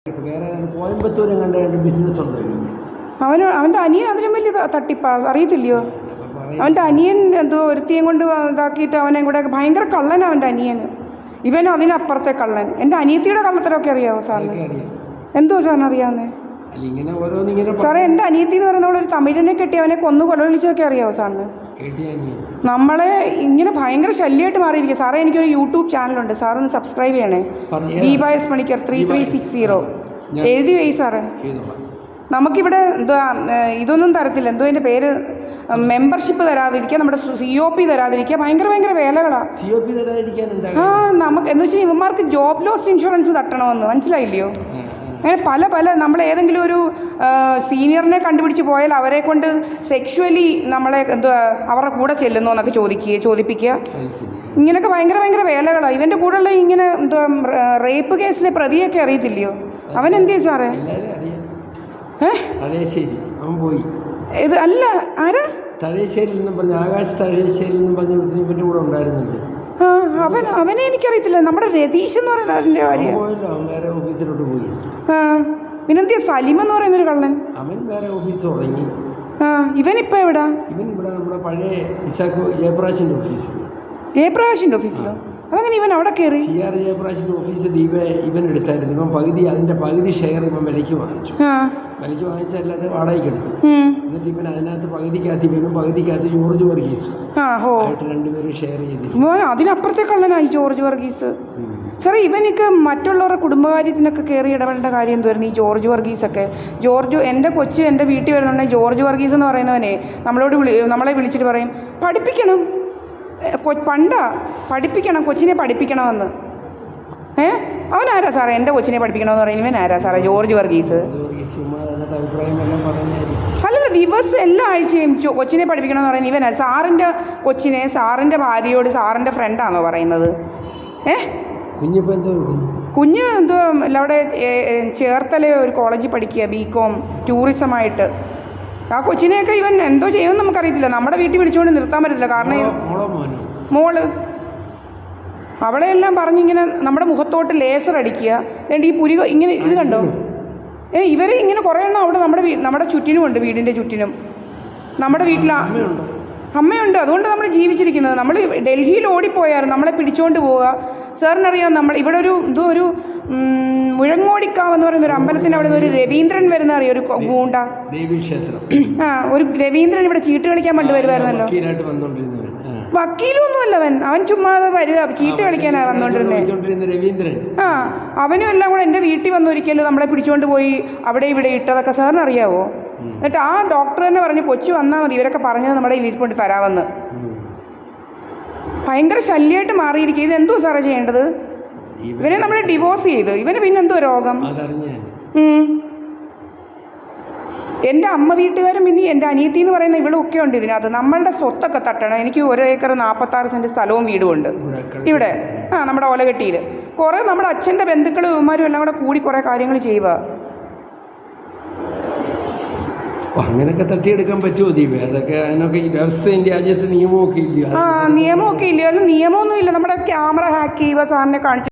വേറെ കോയമ്പത്തൂരും കണ്ട രണ്ട് ബിസിനസ് ഉണ്ട്. അവൻ്റെ അനിയൻ അതിലും വലിയ തട്ടിപ്പാ, അറിയത്തില്ലയോ? അവൻ്റെ അനിയൻ എന്തോ ഒരുത്തിയും കൊണ്ട് ഇതാക്കിയിട്ട് അവനെ കൂടെ ഭയങ്കര കള്ളൻ അവൻ്റെ അനിയൻ. ഇവനും അതിനപ്പുറത്തെ കള്ളൻ. എൻ്റെ അനിയത്തിയുടെ കള്ളത്തരമൊക്കെ അറിയാമോ സാറിന്? എന്തോ സാറിന് അറിയാവുന്നേ? സാറേ, എൻ്റെ അനിയത്തി എന്ന് പറയുന്ന ഒരു തമിഴിനെ കെട്ടി അവനെ കൊന്നു കൊലവിളിച്ചതൊക്കെ അറിയാമോ സാറിന്? നമ്മളെ ഇങ്ങനെ ഭയങ്കര ശല്യമായിട്ട് മാറിയിരിക്കുക സാറേ. എനിക്കൊരു യൂട്യൂബ് ചാനലുണ്ട്, സാറൊന്ന് സബ്സ്ക്രൈബ് ചെയ്യണേ. ദീപായസ് പണിക്കർ 3360 എഴുതി വയ്യ സാറേ. നമുക്കിവിടെ എന്തോ ഇതൊന്നും തരത്തില്ല, എന്തോ അതിൻ്റെ പേര്, മെമ്പർഷിപ്പ് തരാതിരിക്കുക, നമ്മുടെ COP തരാതിരിക്കുക, ഭയങ്കര വേലകളാണ്. നമുക്ക് എന്ന് വെച്ചാൽ ഇവന്മാർക്ക് ജോബ് ലോസ് ഇൻഷുറൻസ് തട്ടണമെന്ന് മനസ്സിലായില്ലയോ? അങ്ങനെ പല നമ്മൾ ഏതെങ്കിലും ഒരു സീനിയറിനെ കണ്ടുപിടിച്ച് പോയാൽ അവരെ കൊണ്ട് സെക്ഷുവലി നമ്മളെ എന്തുവാ അവരുടെ കൂടെ ചെല്ലുന്നോ എന്നൊക്കെ ചോദിപ്പിക്കുക. ഇങ്ങനെയൊക്കെ ഭയങ്കര വേലകളാണ്. ഇവൻ്റെ കൂടെയുള്ള ഇങ്ങനെ എന്തുവാ റേപ്പ് കേസിലെ പ്രതിയൊക്കെ അറിയത്തില്ലയോ? അവൻ എന്ത് ചെയ്യും സാറേ? ഇത് അല്ല, ആരാ? തഴശ്ശേരിയിൽ നിന്നും പറഞ്ഞ ആകാശ് തഴശ്ശേരിയിൽ നിന്നും പറഞ്ഞ ഇവൻ്റെ കൂടെ ഉണ്ടായിരുന്നില്ല. അവനെ എനിക്കറിയത്തില്ല. നമ്മുടെ രതീഷ് എന്ന് പറയുന്ന അവൻ്റെ കാര്യം. വേറെ ഓഫീസിലോട്ട് പോയി. പിന്നെന്തിയ സലിം എന്ന് പറയുന്നൊരു കള്ളൻ, അവൻ വേറെ ഓഫീസ് തുടങ്ങി. ഇവനിപ്പോൾ എവിടാ? ഇവൻ ഇവിടെ നമ്മുടെ പഴയ ഇസാഖ് ജയപ്രകാശിൻ്റെ ഓഫീസിൽ. ജയപ്രകാശിൻ്റെ ഓഫീസിലോ? അതങ്ങനെ ഇവൻ അവിടെ കയറി? CR ജയപ്രകാശിൻ്റെ ഓഫീസ് ഇവൻ എടുത്തായിരുന്നു. ഇവൻ അതിൻ്റെ പകുതി ഷെയർ ഇവൻ വിലയ്ക്ക് വാങ്ങിച്ചു. വിലയ്ക്ക് വാങ്ങിച്ച എല്ലാവരും വാടകയ്ക്ക് എടുത്തു. എന്നിട്ട് ഇവൻ അതിനകത്ത് പകുതിക്കകത്ത് ഇവനും പകുതിക്കകത്ത് ജോർജ് വർഗീസും ആയിട്ട് രണ്ടുപേരും ഷെയർ ചെയ്തു. അതിനപ്പുറത്തെ കള്ളനായി ജോർജ് വർഗീസ്. സാറേ, ഇവനക്ക് മറ്റുള്ളവരുടെ കുടുംബകാര്യത്തിനൊക്കെ കയറി ഇടപെടേണ്ട കാര്യം എന്തുവായിരുന്നു ഈ ജോർജ് വർഗീസൊക്കെ? എൻ്റെ കൊച്ച് എൻ്റെ വീട്ടിൽ വരുന്നുണ്ടെങ്കിൽ ജോർജ് വർഗീസ് എന്ന് പറയുന്നവനെ നമ്മളെ വിളിച്ചിട്ട് പറയും പഠിപ്പിക്കണം, പഠിപ്പിക്കണം, കൊച്ചിനെ പഠിപ്പിക്കണമെന്ന്. അവനാരാ സാറേ എൻ്റെ കൊച്ചിനെ പഠിപ്പിക്കണമെന്ന് പറയുന്നത്? ഇവൻ ആരാ സാറേ ജോർജ് വർഗീസ്? അല്ലല്ല, ദിവസം എല്ലാ ആഴ്ചയും കൊച്ചിനെ പഠിപ്പിക്കണമെന്ന് പറയുന്നത് ഇവനാ. സാറിൻ്റെ കൊച്ചിനെ സാറിൻ്റെ ഭാര്യയോട് സാറിൻ്റെ ഫ്രണ്ടാണോ പറയുന്നത്? കുഞ്ഞ് എന്തോ അവിടെ ചേർത്തല ഒരു കോളേജിൽ പഠിക്കുക, BCom ടൂറിസമായിട്ട്. ആ കൊച്ചിനെയൊക്കെ ഇവൻ എന്തോ ചെയ്യുമെന്ന് നമുക്കറിയത്തില്ല. നമ്മുടെ വീട്ടിൽ വിളിച്ചുകൊണ്ട് നിർത്താൻ പറ്റത്തില്ല. കാരണം മോള് അവളെല്ലാം പറഞ്ഞിങ്ങനെ നമ്മുടെ മുഖത്തോട്ട് ലേസർ അടിക്കുക. എന്നിട്ട് ഈ പുരി ഇങ്ങനെ ഇത് കണ്ടോ? ഇവരെ ഇങ്ങനെ കുറേ എണ്ണം അവിടെ നമ്മുടെ ചുറ്റിനും ഉണ്ട്, വീടിൻ്റെ ചുറ്റിനും. നമ്മുടെ വീട്ടിൽ അമ്മയുണ്ട്, അതുകൊണ്ട് നമ്മൾ ജീവിച്ചിരിക്കുന്നത്. നമ്മൾ ഡൽഹിയിൽ ഓടിപ്പോയായിരുന്നു, നമ്മളെ പിടിച്ചുകൊണ്ട് പോവുക. സാറിനറിയാം, നമ്മൾ ഇവിടെ ഒരു മുഴങ്ങോടിക്കാവ് എന്ന് പറയുന്ന ഒരു അമ്പലത്തിൻ്റെ അവിടെ നിന്ന് ഒരു രവീന്ദ്രൻ വരുന്ന അറിയാം, ഒരു ഗൂണ്ട. ഒരു രവീന്ദ്രൻ ഇവിടെ ചീട്ട് കളിക്കാൻ പണ്ട് വരുമായിരുന്നല്ലോ. വക്കീലൊന്നും അല്ല അവൻ ചുമ്മാതെ വരിക, ചീട്ട് കളിക്കാനാണ് വന്നുകൊണ്ടിരുന്നത്. അവനും എല്ലാം കൂടെ എൻ്റെ വീട്ടിൽ വന്ന് ഒരിക്കലും നമ്മളെ പിടിച്ചുകൊണ്ട് പോയി അവിടെ ഇവിടെ ഇട്ടതൊക്കെ സാറിന് അറിയാവോ? എന്നിട്ട് ആ ഡോക്ടർ തന്നെ പറഞ്ഞു കൊച്ചു വന്നാൽ മതി, ഇവരൊക്കെ പറഞ്ഞത് നമ്മുടെ വീട്ടിൽ തരാമെന്ന്. ഭയങ്കര ശല്യമായിട്ട് മാറിയിരിക്കുക. ഇത് എന്തോ സാറേ ചെയ്യേണ്ടത്? ഇവനെ നമ്മൾ ഡിവോഴ്സ് ചെയ്ത്, ഇവന് പിന്നെന്തോ രോഗം? എൻ്റെ അമ്മ വീട്ടുകാരും പിന്നെ എൻ്റെ അനിയത്തി എന്ന് പറയുന്ന ഇവളൊക്കെ ഉണ്ട് ഇതിനകത്ത്. നമ്മളുടെ സ്വത്തൊക്കെ തട്ടണം. എനിക്ക് 1 ഏക്കർ 46 സെൻറ്റ് സ്ഥലവും വീടും ഉണ്ട് ഇവിടെ, നമ്മുടെ ഓലകെട്ടിയിൽ. കുറേ നമ്മുടെ അച്ഛൻ്റെ ബന്ധുക്കളും ഇവന്മാരും എല്ലാം കൂടി കുറേ കാര്യങ്ങൾ ചെയ്യുക. അങ്ങനെയൊക്കെ തട്ടിയെടുക്കാൻ പറ്റുമോ ദീപ? അതൊക്കെ അതിനൊക്കെ ഈ വ്യവസ്ഥയും രാജ്യത്ത് നിയമമൊക്കെ ഇല്ലയോ? നിയമമൊക്കെ ഇല്ലയോ? നിയമമൊന്നും ഇല്ല. നമ്മുടെ ക്യാമറ ഹാക്ക് ചെയ്യുക, സാറിനെ കാണിച്ചു